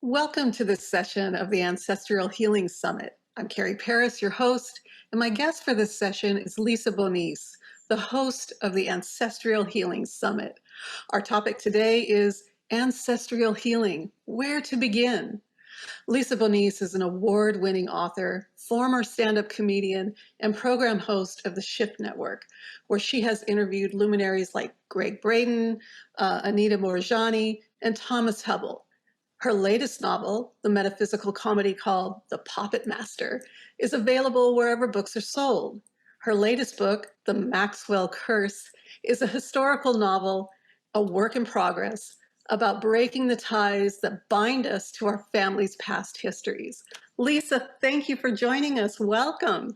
Welcome to this session of the Ancestral Healing Summit. I'm Carrie, your host, and my guest for this session is Lisa Bonnice, the host of the Ancestral Healing Summit. Our topic today is ancestral healing, where to begin? Lisa Bonnice is an award-winning author, former stand-up comedian, and program host of the Shift Network, where she has interviewed luminaries like Greg Braden, Anita Moorjani, and Thomas Hubble. Her latest novel, the metaphysical comedy called The Puppet Master, is available wherever books are sold. Her latest book, The Maxwell Curse, is a historical novel, a work in progress, about breaking the ties that bind us to our family's past histories. Lisa, thank you for joining us. Welcome.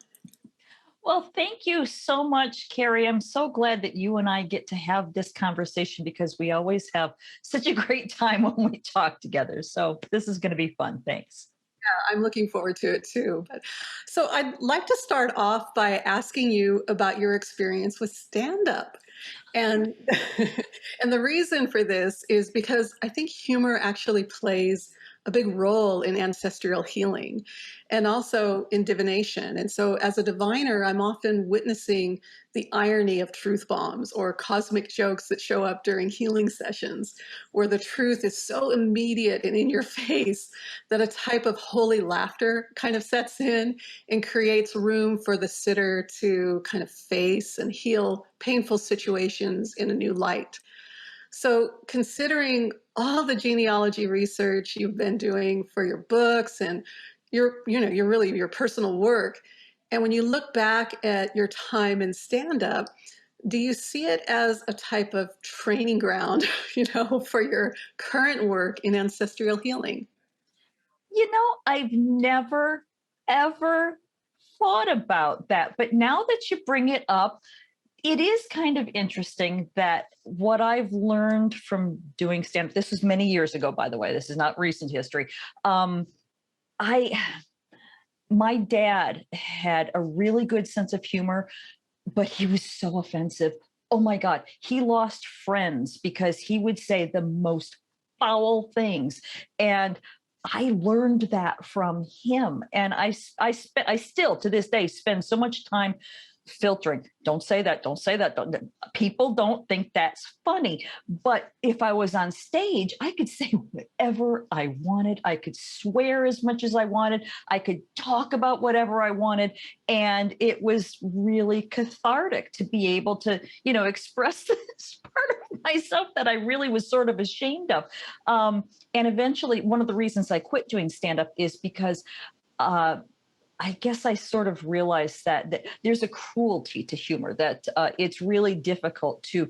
Well, thank you so much, Carrie. I'm so glad that you and I get to have this conversation because we always have such a great time when we talk together. So this is going to be fun. Thanks. Yeah, I'm looking forward to it too. So I'd like to start off by asking you about your experience with stand-up. And and the reason for this is because I think humor actually plays a big role in ancestral healing and also in divination. And so as a diviner, I'm often witnessing the irony of truth bombs or cosmic jokes that show up during healing sessions, where the truth is so immediate and in your face that a type of holy laughter kind of sets in and creates room for the sitter to kind of face and heal painful situations in a new light. So considering all the genealogy research you've been doing for your books and your personal work, and when you look back at your time in stand-up, do you see it as a type of training ground, for your current work in ancestral healing? I've never, ever thought about that. But now that you bring it up, it is kind of interesting that what I've learned from doing stand-up, this was many years ago, by the way, this is not recent history. I My dad had a really good sense of humor, but he was so offensive. Oh my God, he lost friends because he would say the most foul things. And I learned that from him. And I still to this day spend so much time filtering. Don't say that. Don't say that. People don't think that's funny. But if I was on stage, I could say whatever I wanted. I could swear as much as I wanted. I could talk about whatever I wanted. And it was really cathartic to be able to, express this part of myself that I really was sort of ashamed of. And eventually, one of the reasons I quit doing stand-up is because I guess I sort of realized that there's a cruelty to humor, that it's really difficult to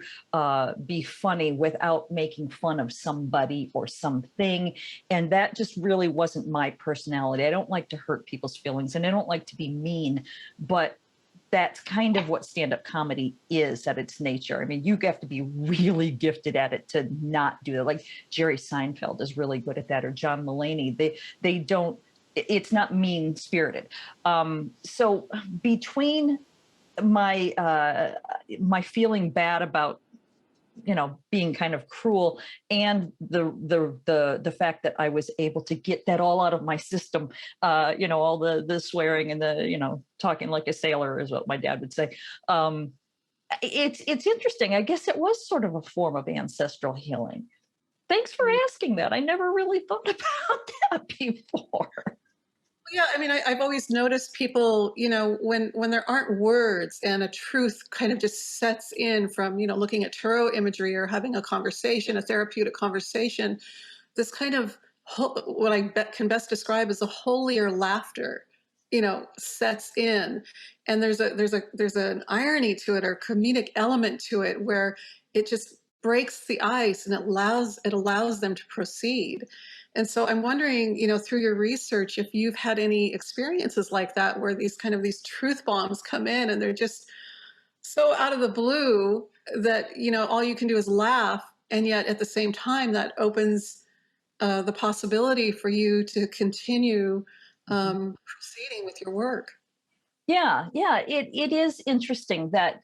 be funny without making fun of somebody or something. And that just really wasn't my personality. I don't like to hurt people's feelings and I don't like to be mean, but that's kind of what stand-up comedy is at its nature. I mean, you have to be really gifted at it to not do that. Like Jerry Seinfeld is really good at that, or John Mulaney. They don't, it's not mean spirited. So between my feeling bad about being kind of cruel and the fact that I was able to get that all out of my system, all the swearing and the talking like a sailor is what my dad would say. It's interesting. I guess it was sort of a form of ancestral healing. Thanks for asking that. I never really thought about that before. Yeah, I mean, I've always noticed people, when there aren't words and a truth kind of just sets in from, looking at tarot imagery or having a conversation, a therapeutic conversation, this kind of what I can best describe as a holier laughter, sets in, and there's an irony to it or comedic element to it where it just breaks the ice and it allows them to proceed. And so I'm wondering, through your research, if you've had any experiences like that where these truth bombs come in and they're just so out of the blue that, all you can do is laugh. And yet at the same time, that opens the possibility for you to continue proceeding with your work. Yeah, it is interesting that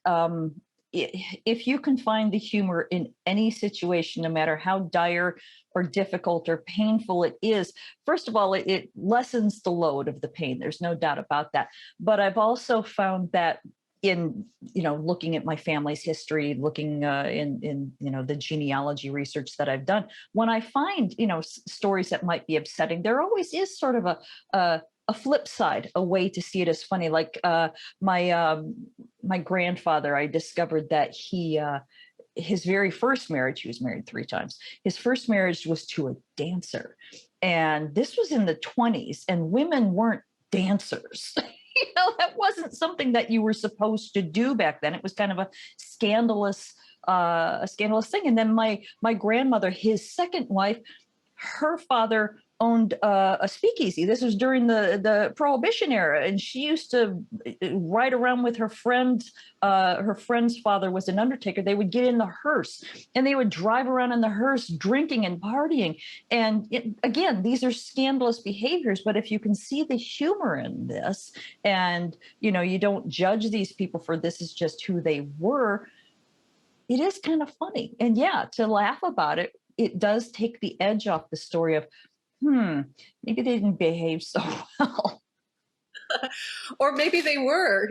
if you can find the humor in any situation, no matter how dire or difficult or painful it is, first of all, it lessens the load of the pain. There's no doubt about that. But I've also found that in looking at my family's history, looking in the genealogy research that I've done, when I find stories that might be upsetting, there always is sort of a flip side, a way to see it as funny. Like my my grandfather, I discovered that his very first marriage, he was married 3 times. His first marriage was to a dancer, and this was in the 20s, and women weren't dancers. That wasn't something that you were supposed to do back then. It was kind of a scandalous thing. And then my grandmother, his second wife, her father owned a speakeasy. This was during the Prohibition era, and she used to ride around with her friend. Her friend's father was an undertaker. They would get in the hearse, and they would drive around in the hearse, drinking and partying. And again, these are scandalous behaviors. But if you can see the humor in this, and you don't judge these people for this is just who they were, it is kind of funny. And yeah, to laugh about it, it does take the edge off the story of, maybe they didn't behave so well. Or maybe they were,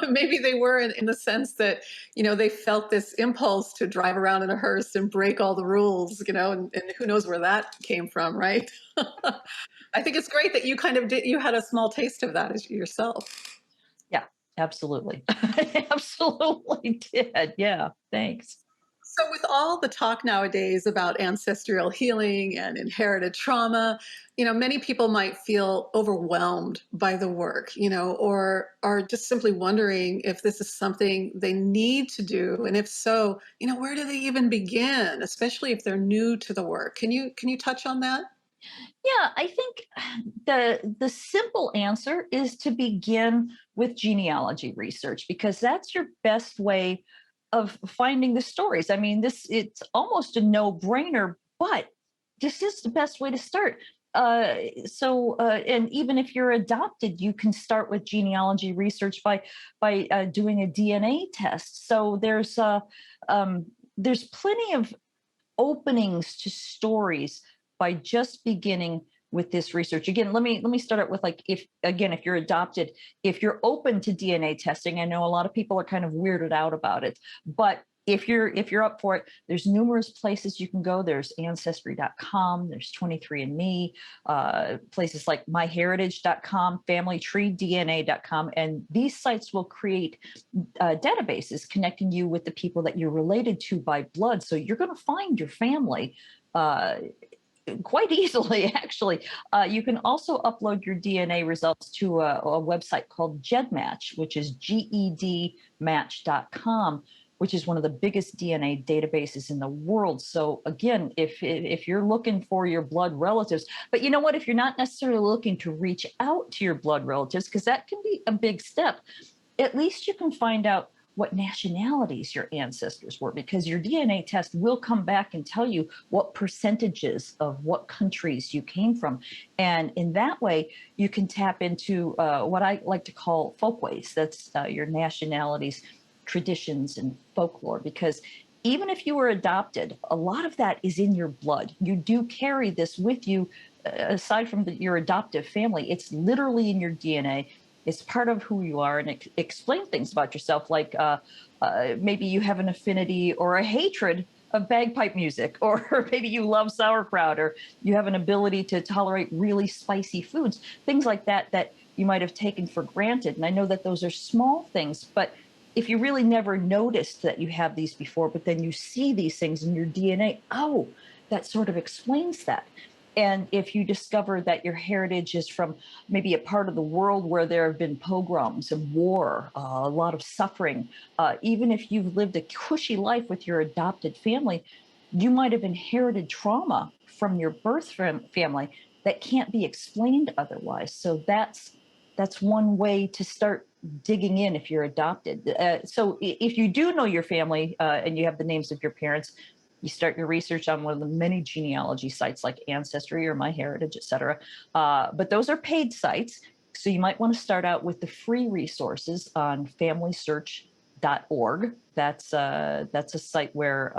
maybe they were in the sense that, they felt this impulse to drive around in a hearse and break all the rules, and who knows where that came from, right? I think it's great that you kind of did, you had a small taste of that as yourself. Yeah, absolutely. I absolutely did. Yeah, thanks. So, with all the talk nowadays about ancestral healing and inherited trauma, many people might feel overwhelmed by the work, or are just simply wondering if this is something they need to do, and if so, where do they even begin, especially if they're new to the work? Can you touch on that? Yeah, I think the simple answer is to begin with genealogy research, because that's your best way of finding the stories. I mean, this it's almost a no-brainer, but this is the best way to start. And even if you're adopted, you can start with genealogy research by doing a DNA test. So there's plenty of openings to stories by just beginning with this research. Again, let me start out with, like, if you're adopted, if you're open to DNA testing. I know a lot of people are kind of weirded out about it, but if you're up for it, there's numerous places you can go. There's ancestry.com, there's 23andme, places like myheritage.com, familytreedna.com, and these sites will create databases connecting you with the people that you're related to by blood. So you're going to find your family uh, quite easily, actually. You can also upload your DNA results to a website called GEDmatch, which is gedmatch.com, which is one of the biggest DNA databases in the world. So again, if you're looking for your blood relatives, but you know what, if you're not necessarily looking to reach out to your blood relatives, because that can be a big step, at least you can find out what nationalities your ancestors were, because your DNA test will come back and tell you what percentages of what countries you came from. And in that way, you can tap into what I like to call folkways. That's your nationalities, traditions, and folklore, because even if you were adopted, a lot of that is in your blood. You do carry this with you. Aside from your adoptive family, it's literally in your DNA. It's part of who you are, and explain things about yourself, like maybe you have an affinity or a hatred of bagpipe music, or maybe you love sauerkraut, or you have an ability to tolerate really spicy foods, things like that that you might have taken for granted. And I know that those are small things, but if you really never noticed that you have these before, but then you see these things in your DNA, oh, that sort of explains that. And if you discover that your heritage is from maybe a part of the world where there have been pogroms and war, a lot of suffering, even if you've lived a cushy life with your adopted family, you might have inherited trauma from your birth family that can't be explained otherwise. So that's one way to start digging in if you're adopted. So if you do know your family and you have the names of your parents, you start your research on one of the many genealogy sites like Ancestry or MyHeritage, et cetera. But those are paid sites. So you might want to start out with the free resources on familysearch.org. That's a site where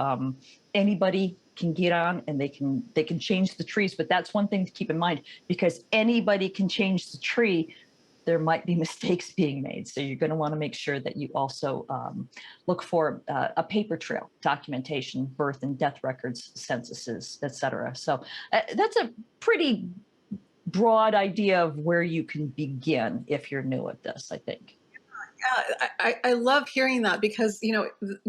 anybody can get on, and they can change the trees. But that's one thing to keep in mind, because anybody can change the tree. There might be mistakes being made. So you're going to want to make sure that you also look for a paper trail documentation, birth and death records, censuses, et cetera. So that's a pretty broad idea of where you can begin if you're new at this, I think. Yeah, I love hearing that because,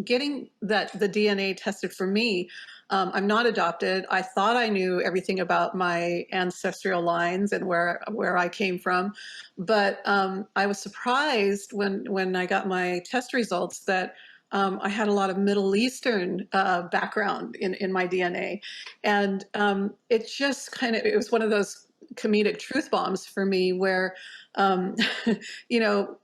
getting that the DNA tested for me, I'm not adopted. I thought I knew everything about my ancestral lines and where I came from, but I was surprised when I got my test results that I had a lot of Middle Eastern background in my DNA, and it just it was one of those comedic truth bombs for me where, um, you know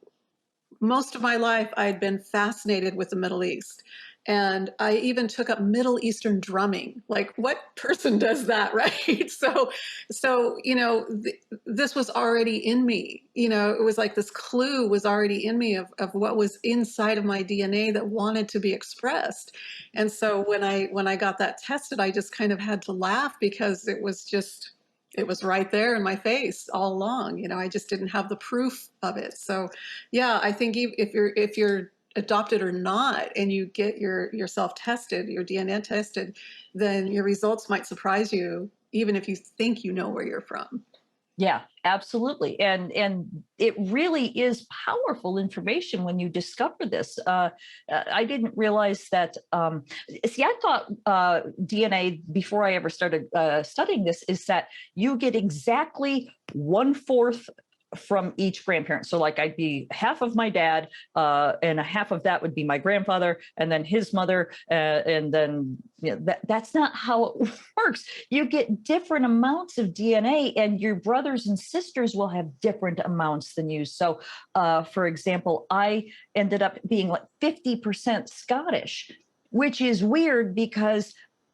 most of my life I'd been fascinated with the Middle East. And I even took up Middle Eastern drumming. Like, what person does that, right? This was already in me. It was like this clue was already in me of what was inside of my DNA that wanted to be expressed. And so when I got that tested, I just kind of had to laugh because it was right there in my face all along. I just didn't have the proof of it. So yeah, I think if you're adopted or not, and you get yourself tested, your DNA tested, then your results might surprise you, even if you think you know where you're from. Yeah, absolutely. And it really is powerful information when you discover this. I didn't realize that. See, I thought DNA before I ever started studying this is that you get exactly one fourth from each grandparent. So, like, I'd be half of my dad, and a half of that would be my grandfather, and then his mother, and then that's not how it works. You get different amounts of DNA, and your brothers and sisters will have different amounts than you. So, for example, I ended up being like 50% Scottish, which is weird because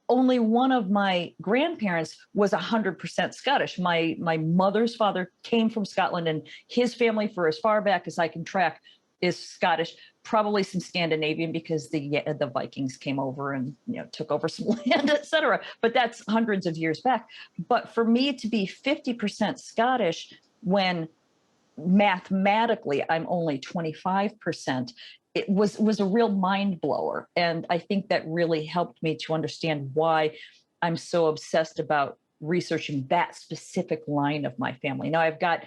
only one of my grandparents was 100% Scottish. My mother's father came from Scotland, and his family, for as far back as I can track, is Scottish. Probably some Scandinavian because the Vikings came over and took over some land, etc. But that's hundreds of years back. But for me to be 50% Scottish when mathematically I'm only 25%, it was a real mind blower. And I think that really helped me to understand why I'm so obsessed about researching that specific line of my family. Now I've got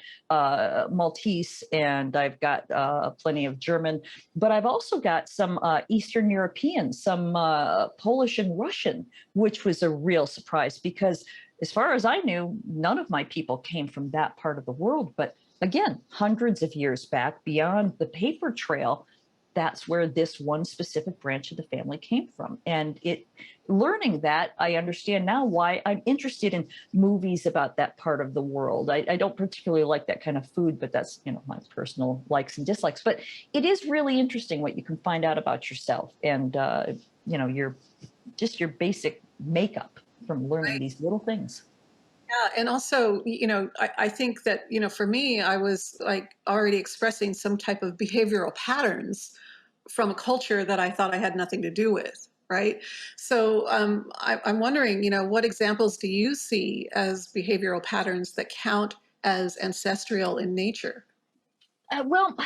Maltese, and I've got plenty of German, but I've also got some Eastern European, some Polish and Russian, which was a real surprise because as far as I knew, none of my people came from that part of the world. But again, hundreds of years back, beyond the paper trail, that's where this one specific branch of the family came from. And learning that, I understand now why I'm interested in movies about that part of the world. I don't particularly like that kind of food, but that's my personal likes and dislikes. But it is really interesting what you can find out about yourself and your basic makeup from learning these little things. Yeah, and also, I think that, for me, I was like already expressing some type of behavioral patterns from a culture that I thought I had nothing to do with, right? So I'm wondering, what examples do you see as behavioral patterns that count as ancestral in nature? Well,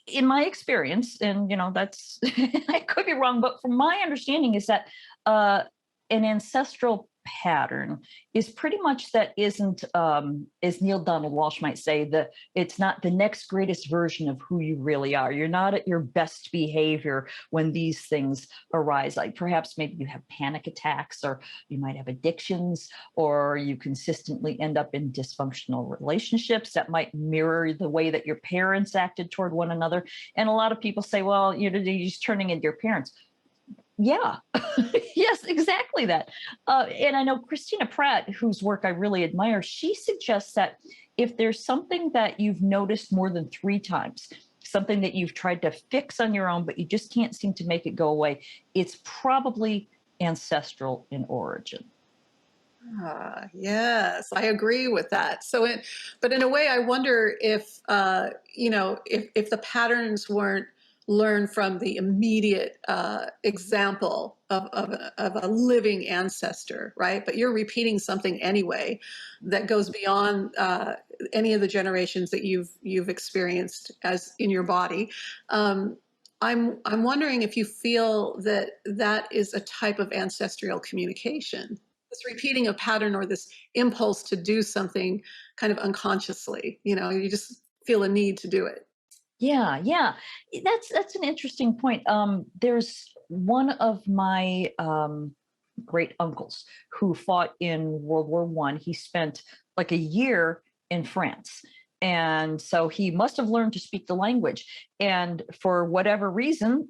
in my experience, and that's I could be wrong, but from my understanding is that uh, an ancestral pattern is pretty much that isn't, as Neil Donald Walsh might say, it's not the next greatest version of who you really are. You're not at your best behavior when these things arise. Like perhaps maybe you have panic attacks, or you might have addictions, or you consistently end up in dysfunctional relationships that might mirror the way that your parents acted toward one another. And a lot of people say, well, you're just turning into your parents. Yeah, yes, exactly that. And I know Christina Pratt, whose work I really admire, she suggests that if there's something that you've noticed more than 3 times, something that you've tried to fix on your own, but you just can't seem to make it go away, it's probably ancestral in origin. Yes, I agree with that. But in a way, I wonder if, if the patterns weren't learned from the immediate example of a living ancestor, right? But you're repeating something anyway that goes beyond any of the generations that you've experienced as in your body. Um, I'm wondering if you feel that that is a type of ancestral communication, this repeating a pattern or this impulse to do something kind of unconsciously. You just feel a need to do it. Yeah, yeah. That's an interesting point. There's one of my great uncles who fought in World War One. He spent like a year in France. And so he must have learned to speak the language. And for whatever reason,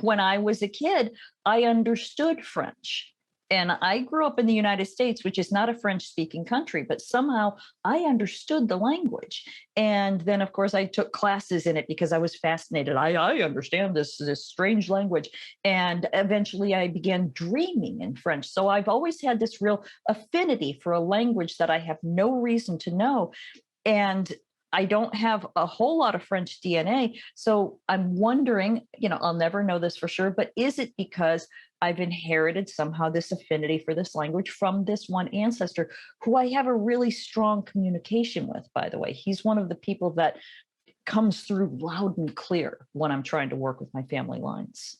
when I was a kid, I understood French. And I grew up in the United States, which is not a French speaking country, but somehow I understood the language. And then, of course, I took classes in it because I was fascinated. I understand this strange language. And eventually I began dreaming in French. So I've always had this real affinity for a language that I have no reason to know. And I don't have a whole lot of French DNA. So I'm wondering, I'll never know this for sure, but is it because I've inherited somehow this affinity for this language from this one ancestor who I have a really strong communication with, by the way? He's one of the people that comes through loud and clear when I'm trying to work with my family lines.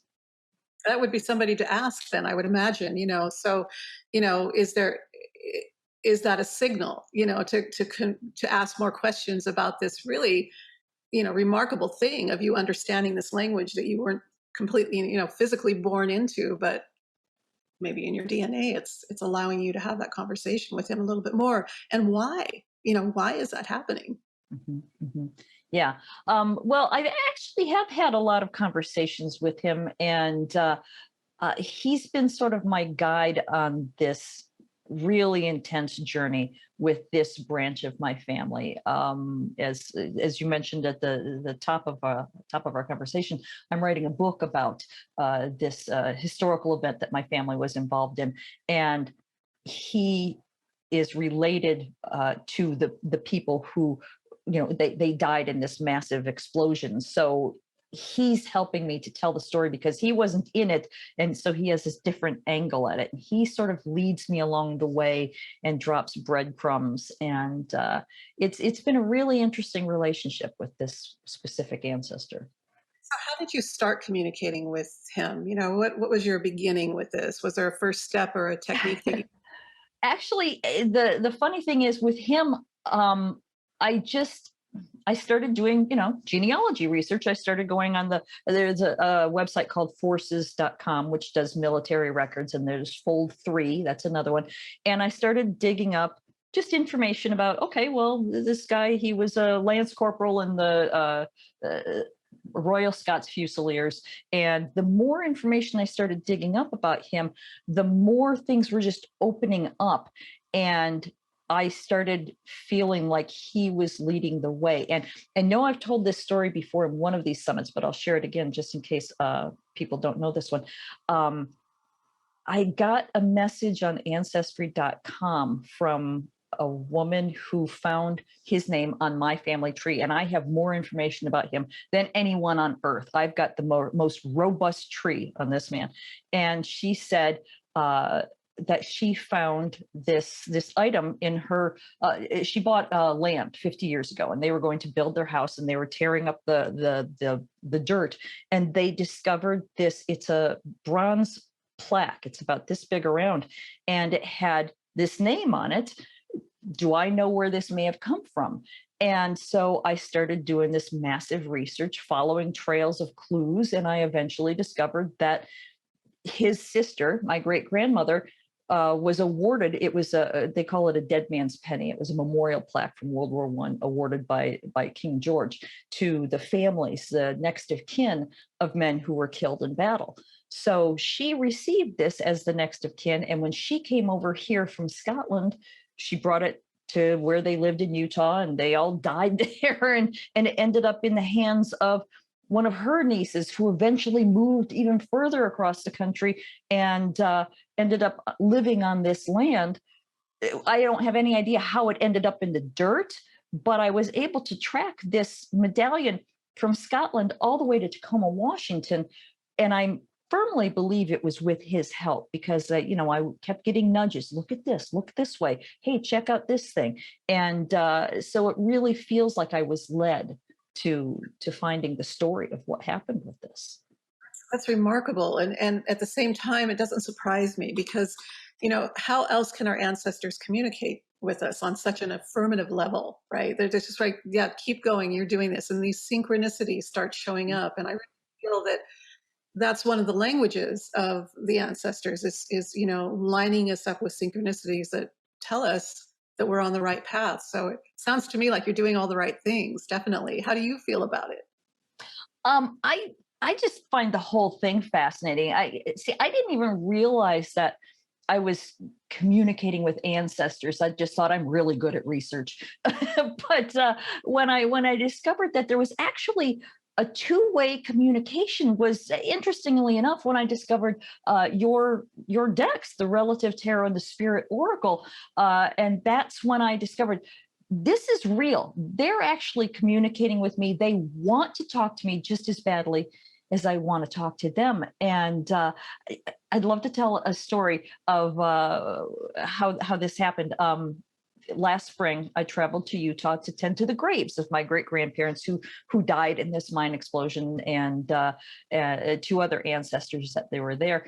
That would be somebody to ask then, I would imagine. So, is there, is that a signal, to ask more questions about this really, remarkable thing of you understanding this language that you weren't completely, physically born into, but maybe in your DNA, it's allowing you to have that conversation with him a little bit more. And why? Why is that happening? Mhm, mhm. Yeah. Well, I actually have had a lot of conversations with him, and he's been sort of my guide on this really intense journey with this branch of my family. As you mentioned at the top of our conversation, I'm writing a book about this historical event that my family was involved in, and he is related to the people who, they died in this massive explosion. So he's helping me to tell the story because he wasn't in it, and so he has this different angle at it. He sort of leads me along the way and drops breadcrumbs, and it's been a really interesting relationship with this specific ancestor. So how did you start communicating with him? What was your beginning with this? Was there a first step or a technique that you? Actually, the funny thing is with him, I just I started doing, genealogy research. I started going on there's a website called forces.com, which does military records, and there's Fold 3, that's another one. And I started digging up just information about, okay, well, this guy, he was a lance corporal in the Royal Scots Fusiliers. And the more information I started digging up about him, the more things were just opening up. And I started feeling like he was leading the way. And I know I've told this story before in one of these summits, but I'll share it again just in case people don't know this one. Um, I got a message on ancestry.com from a woman who found his name on my family tree, and I have more information about him than anyone on earth. I've got the most robust tree on this man. And she said, that she found this item in her. She bought land 50 years ago, and they were going to build their house, and they were tearing up the dirt, and they discovered this. It's a bronze plaque. It's about this big around, and it had this name on it. Do I know where this may have come from? And so I started doing this massive research, following trails of clues, and I eventually discovered that his sister, my great grandmother, was awarded. It was they call it a dead man's penny. It was a memorial plaque from World War One, awarded by King George to the families, the next of kin of men who were killed in battle. So she received this as the next of kin, and when she came over here from Scotland, she brought it to where they lived in Utah, and they all died there, and it ended up in the hands of one of her nieces, who eventually moved even further across the country and ended up living on this land. I don't have any idea how it ended up in the dirt, but I was able to track this medallion from Scotland all the way to Tacoma, Washington. And I firmly believe it was with his help because, I kept getting nudges. Look this way. Hey, check out this thing. And so it really feels like I was led to finding the story of what happened with this. That's remarkable. And at the same time, it doesn't surprise me because, how else can our ancestors communicate with us on such an affirmative level, right? They're just like, yeah, keep going, you're doing this. And these synchronicities start showing up. And I really feel that that's one of the languages of the ancestors is lining us up with synchronicities that tell us that we're on the right path. So it sounds to me like you're doing all the right things, definitely. How do you feel about it? I just find the whole thing fascinating. I didn't even realize that I was communicating with ancestors. I just thought I'm really good at research. But when I discovered that there was actually a two-way communication, was interestingly enough when I discovered your decks, the Relative Tarot and the Spirit Oracle, and that's when I discovered this is real. They're actually communicating with me. They want to talk to me just as badly as I want to talk to them. And I'd love to tell a story of how this happened. Last spring, I traveled to Utah to tend to the graves of my great grandparents who died in this mine explosion, and two other ancestors that they were there.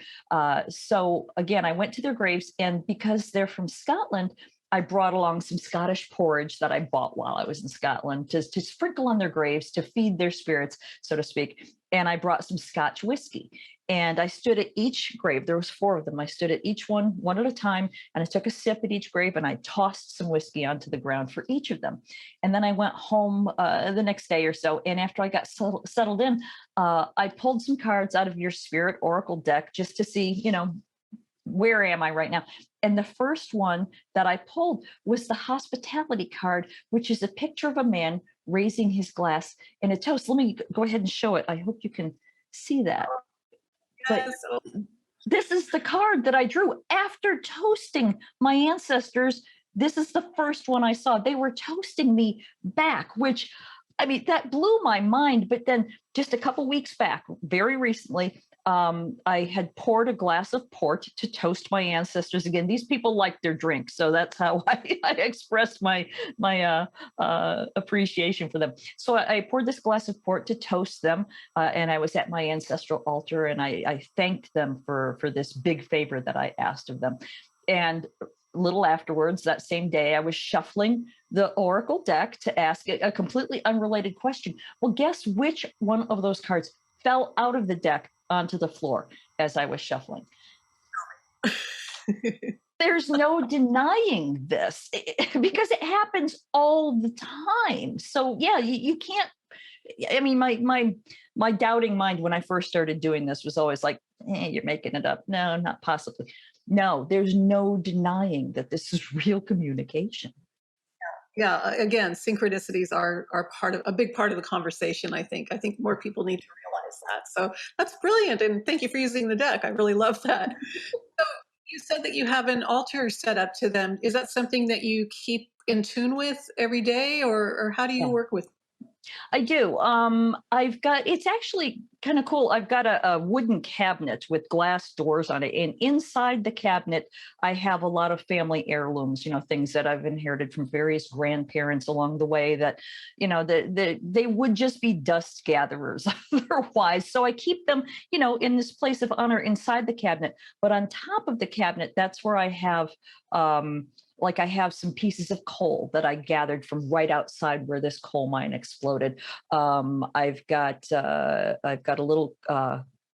So again, I went to their graves, and because they're from Scotland, I brought along some Scottish porridge that I bought while I was in Scotland to sprinkle on their graves, to feed their spirits, so to speak. And I brought some Scotch whiskey. And I stood at each grave. There was four of them. I stood at each one at a time, and I took a sip at each grave, and I tossed some whiskey onto the ground for each of them. And then I went home the next day or so. And after I got settled in, I pulled some cards out of your Spirit Oracle deck just to see, where am I right now? And the first one that I pulled was the hospitality card, which is a picture of a man raising his glass in a toast. Let me go ahead and show it. I hope you can see that. But Yes. this is the card that I drew after toasting my ancestors. This is the first one I saw. They were toasting me back, which, I mean, that blew my mind. But then just a couple weeks back, very recently, I had poured a glass of port to toast my ancestors again. These people like their drink, so that's how I expressed my appreciation for them. So I poured this glass of port to toast them, and I was at my ancestral altar, and I thanked them for this big favor that I asked of them. And a little afterwards, that same day, I was shuffling the Oracle deck to ask a completely unrelated question. Well, guess which one of those cards fell out of the deck onto the floor as I was shuffling? There's no denying this because it happens all the time. So yeah, you can't. I mean, my doubting mind when I first started doing this was always like, you're making it up. No, not possibly. No, there's no denying that this is real communication. Yeah, again, synchronicities are part of a big part of the conversation, I think. I think more people need to realize that. So that's brilliant. And thank you for using the deck. I really love that. So you said that you have an altar set up to them. Is that something that you keep in tune with every day, or how do you Yeah. work with? I do. I've got, it's actually kind of cool. I've got a wooden cabinet with glass doors on it. And inside the cabinet, I have a lot of family heirlooms, things that I've inherited from various grandparents along the way that, they would just be dust gatherers otherwise. So I keep them, in this place of honor inside the cabinet. But on top of the cabinet, that's where I have, like I have some pieces of coal that I gathered from right outside where this coal mine exploded. I've got a little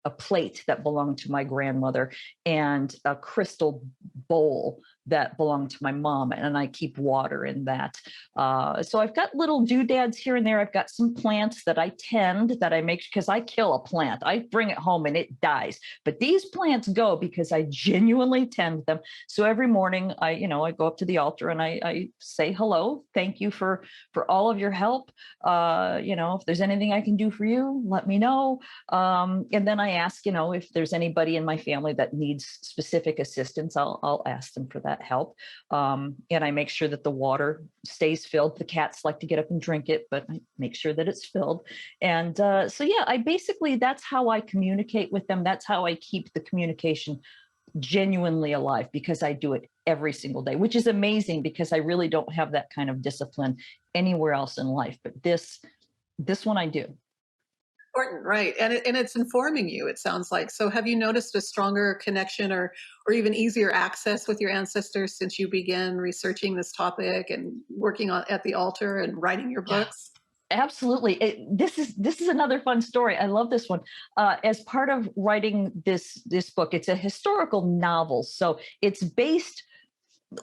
a plate that belonged to my grandmother and a crystal bowl that belonged to my mom, and I keep water in that. So I've got little doodads here and there. I've got some plants that I tend, that I make, because I kill a plant. I bring it home and it dies. But these plants go because I genuinely tend them. So every morning I go up to the altar and I say hello, thank you for all of your help. If there's anything I can do for you, let me know. And then I ask, if there's anybody in my family that needs specific assistance, I'll ask them for that. that help. And I make sure that the water stays filled. The cats like to get up and drink it, but I make sure that it's filled. And so, yeah, I basically, that's how I communicate with them. That's how I keep the communication genuinely alive, because I do it every single day, which is amazing because I really don't have that kind of discipline anywhere else in life. But this one I do. Important, right? And it's informing you, it sounds like. So have you noticed a stronger connection or even easier access with your ancestors since you began researching this topic and working on at the altar and writing your Yeah. books? Absolutely. This is another fun story. I love this one. As part of writing this book, it's a historical novel, so it's based,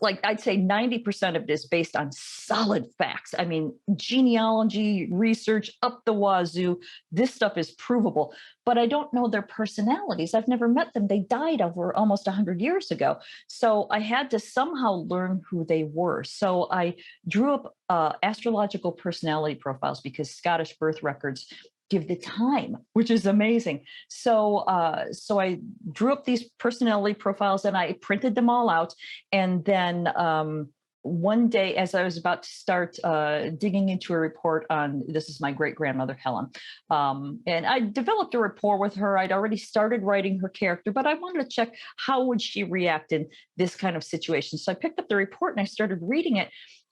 like I'd say 90% of it is based on solid facts. I mean, genealogy, research up the wazoo. This stuff is provable, but I don't know their personalities. I've never met them. They died over almost 100 years ago. So I had to somehow learn who they were. So I drew up astrological personality profiles because Scottish birth records give the time, which is amazing. So I drew up these personality profiles and I printed them all out. And then one day, as I was about to start digging into a report on, this is my great grandmother Helen, and I developed a rapport with her. I'd already started writing her character, but I wanted to check how would she react in this kind of situation. So I picked up the report and I started reading it.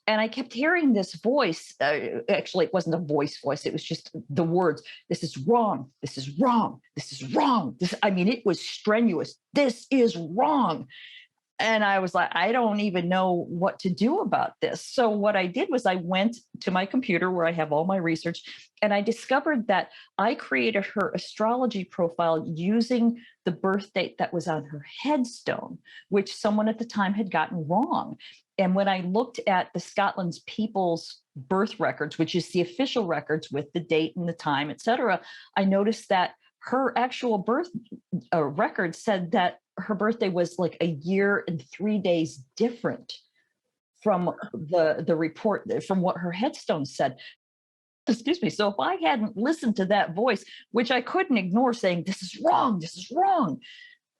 And I kept hearing this voice. Actually, it wasn't a voice. It was just the words. This is wrong. This is wrong. This is wrong. I mean, it was strenuous. This is wrong. And I was like, I don't even know what to do about this. So what I did was I went to my computer where I have all my research, and I discovered that I created her astrology profile using the birth date that was on her headstone, which someone at the time had gotten wrong. And when I looked at the Scotland's People's birth records, which is the official records with the date and the time, et cetera, I noticed that her actual birth record said that her birthday was like a year and 3 days different from the report, from what her headstone said. Excuse me. So if I hadn't listened to that voice, which I couldn't ignore saying, this is wrong,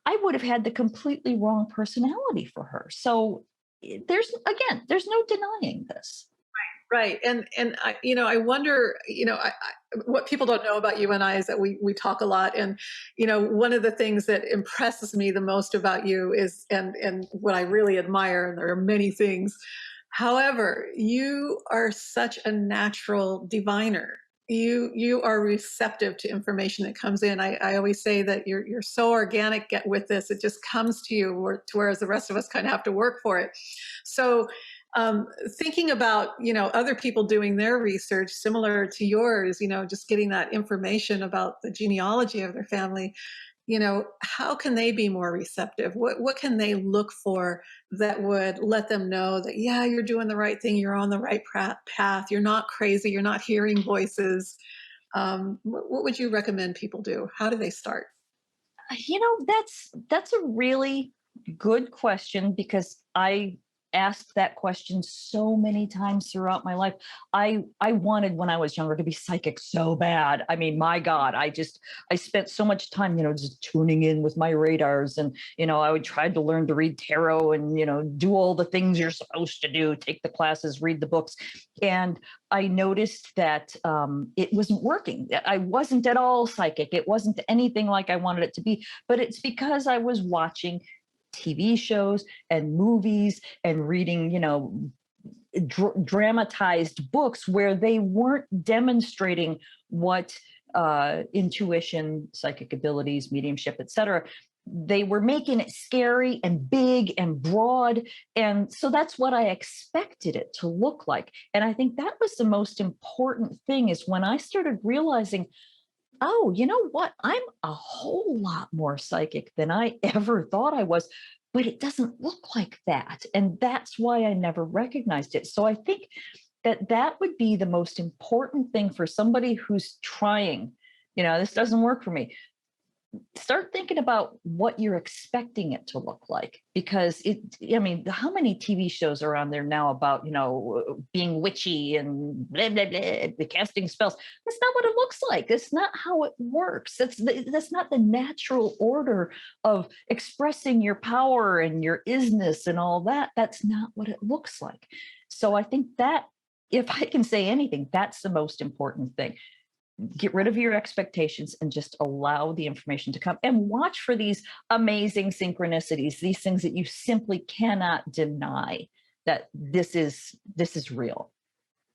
I would have had the completely wrong personality for her. So there's no denying this. Right. And I wonder, what people don't know about you and I is that we talk a lot. And, one of the things that impresses me the most about you is, and what I really admire, and there are many things. However, you are such a natural diviner. You are receptive to information that comes in. I always say that you're so organic with this. It just comes to you, whereas the rest of us kind of have to work for it. So thinking about other people doing their research similar to yours, just getting that information about the genealogy of their family, how can they be more receptive? What can they look for that would let them know that, yeah, you're doing the right thing, you're on the right path, you're not crazy, you're not hearing voices? What would you recommend people do? How do they start? That's a really good question, because I asked that question so many times throughout my life. I wanted, when I was younger, to be psychic so bad. I mean, my God, I spent so much time, just tuning in with my radars, and I would try to learn to read tarot, and do all the things you're supposed to do, take the classes, read the books. And I noticed that it wasn't working. I wasn't at all psychic. It wasn't anything like I wanted it to be. But it's because I was watching TV shows and movies and reading, dramatized books where they weren't demonstrating what intuition, psychic abilities, mediumship, etc. They were making it scary and big and broad. And so that's what I expected it to look like. And I think that was the most important thing, is when I started realizing, oh, you know what? I'm a whole lot more psychic than I ever thought I was, but it doesn't look like that. And that's why I never recognized it. So I think that would be the most important thing for somebody who's trying, this doesn't work for me. start thinking about what you're expecting it to look like, because I mean, how many TV shows are on there now about, being witchy and blah blah blah, the casting spells. That's not what it looks like. It's not how it works. That's not the natural order of expressing your power and your isness and all that. That's not what it looks like. So I think that, if I can say anything, that's the most important thing. Get rid of your expectations and just allow the information to come, and watch for these amazing synchronicities, these things that you simply cannot deny, that this is real.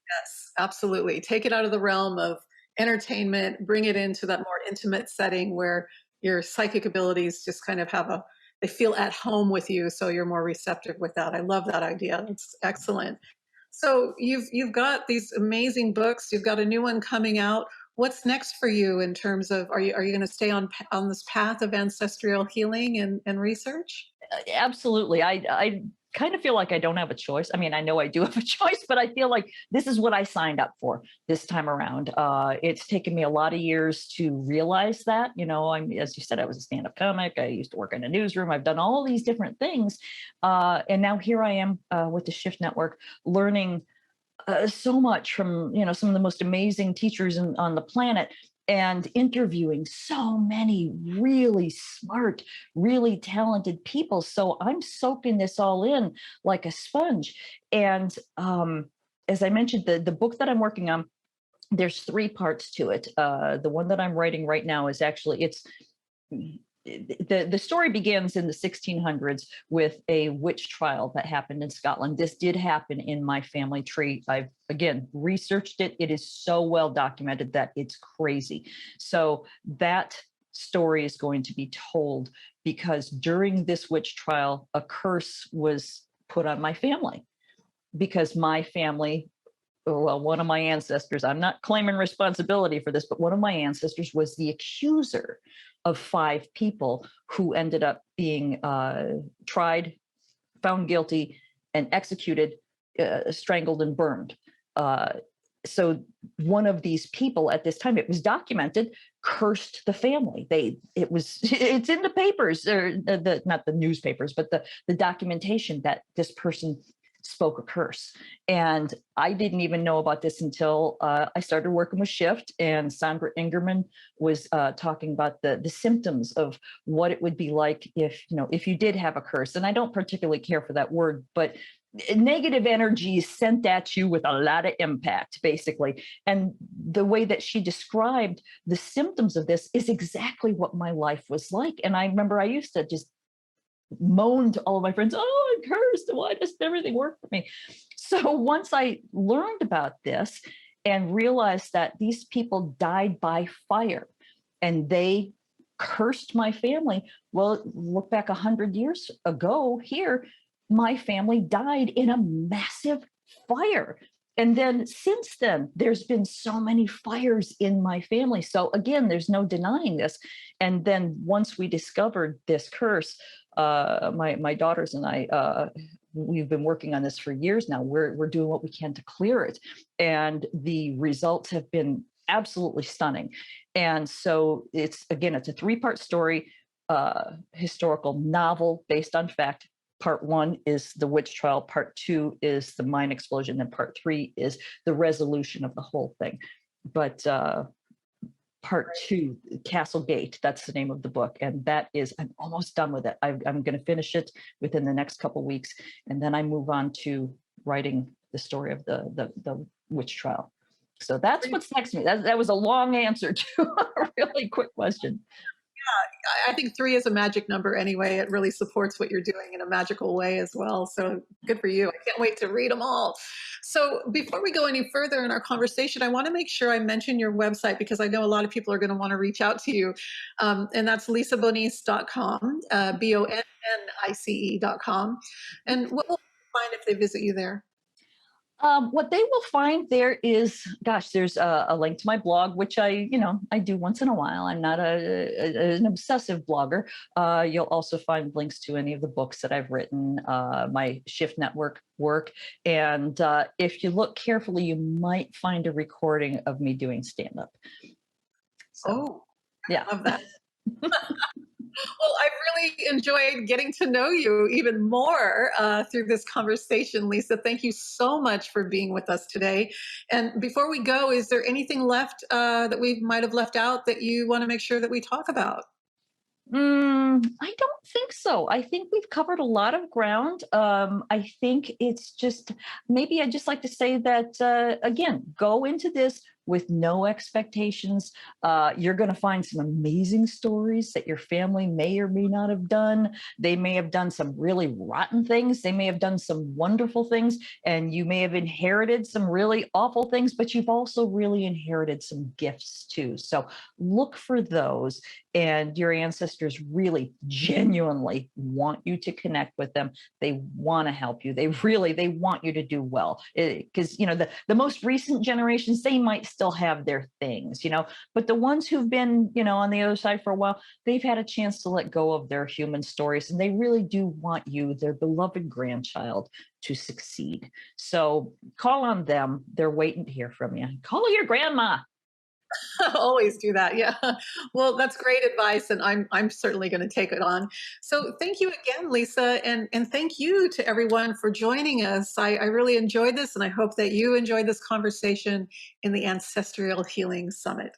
Yes, absolutely. Take it out of the realm of entertainment, bring it into that more intimate setting where your psychic abilities just kind of they feel at home with you, so you're more receptive with that. I love that idea. It's excellent. So you've got these amazing books. You've got a new one coming out. What's next for you in terms of, are you going to stay on this path of ancestral healing and research? Absolutely. I kind of feel like I don't have a choice. I mean, I know I do have a choice, but I feel like this is what I signed up for this time around. It's taken me a lot of years to realize that. I'm, as you said, I was a stand-up comic. I used to work in a newsroom. I've done all these different things, and now here I am with the Shift Network, learning so much from some of the most amazing teachers on the planet, and interviewing so many really smart, really talented people. So I'm soaking this all in like a sponge. And as I mentioned, the book that I'm working on, there's three parts to it. The one that I'm writing right now is actually, it's the story begins in the 1600s with a witch trial that happened in Scotland. This did happen in my family tree. I've, again, researched it. It is so well documented that it's crazy. So that story is going to be told because during this witch trial, a curse was put on my family, because my family, well, one of my ancestors, I'm not claiming responsibility for this, but one of my ancestors was the accuser of five people who ended up being tried, found guilty, and executed, strangled, and burned. So one of these people at this time, it was documented, cursed the family. It's in the papers, or not the newspapers, but the documentation that this person spoke a curse. And I didn't even know about this until I started working with Shift, and Sandra Ingerman was talking about the symptoms of what it would be like if you did have a curse. And I don't particularly care for that word, but negative energy sent at you with a lot of impact, basically. And the way that she described the symptoms of this is exactly what my life was like. And I remember I used to just moan to all of my friends, "Oh, I'm cursed. Why doesn't everything work for me?" So once I learned about this and realized that these people died by fire and they cursed my family, well, look back 100 years ago here, my family died in a massive fire. And then since then, there's been so many fires in my family. So again, there's no denying this. And then once we discovered this curse, my daughters and I, we've been working on this for years now. We're doing what we can to clear it, and the results have been absolutely stunning. And so it's a three-part story, historical novel based on fact. Part one is the witch trial. Part two is the mine explosion, and part three is the resolution of the whole thing. But part two, Castle Gate, that's the name of the book, and I'm almost done with it. I'm going to finish it within the next couple of weeks, and then I move on to writing the story of the witch trial. So that's what's next to me. That was a long answer to a really quick question. I think three is a magic number anyway. It really supports what you're doing in a magical way as well. So good for you. I can't wait to read them all. So before we go any further in our conversation, I want to make sure I mention your website because I know a lot of people are going to want to reach out to you. And that's lisabonnice.com, BONNICE.com. And what will they find if they visit you there? What they will find there is, there's a link to my blog, which I do once in a while. I'm not an obsessive blogger. You'll also find links to any of the books that I've written, my Shift Network work. And if you look carefully, you might find a recording of me doing stand-up. So, Oh, yeah. I love that. Well, I really enjoyed getting to know you even more through this conversation, Lisa. Thank you so much for being with us today. And before we go, is there anything left that we might have left out that you want to make sure that we talk about? I don't think so. I think we've covered a lot of ground. I think it's just maybe I'd just like to say that again, go into this with no expectations. You're going to find some amazing stories that your family may or may not have done. They may have done some really rotten things. They may have done some wonderful things, and you may have inherited some really awful things, but you've also really inherited some gifts too. So look for those, and your ancestors really genuinely want you to connect with them. They want to help you. They want you to do well, because the most recent generations, they might still have their things, but the ones who've been on the other side for a while, they've had a chance to let go of their human stories, and they really do want you, their beloved grandchild, to succeed. So call on them. They're waiting to hear from you. Call your grandma. Always do that. Yeah. Well, that's great advice, and I'm certainly going to take it on. So thank you again, Lisa, and thank you to everyone for joining us. I really enjoyed this, and I hope that you enjoyed this conversation in the Ancestral Healing Summit.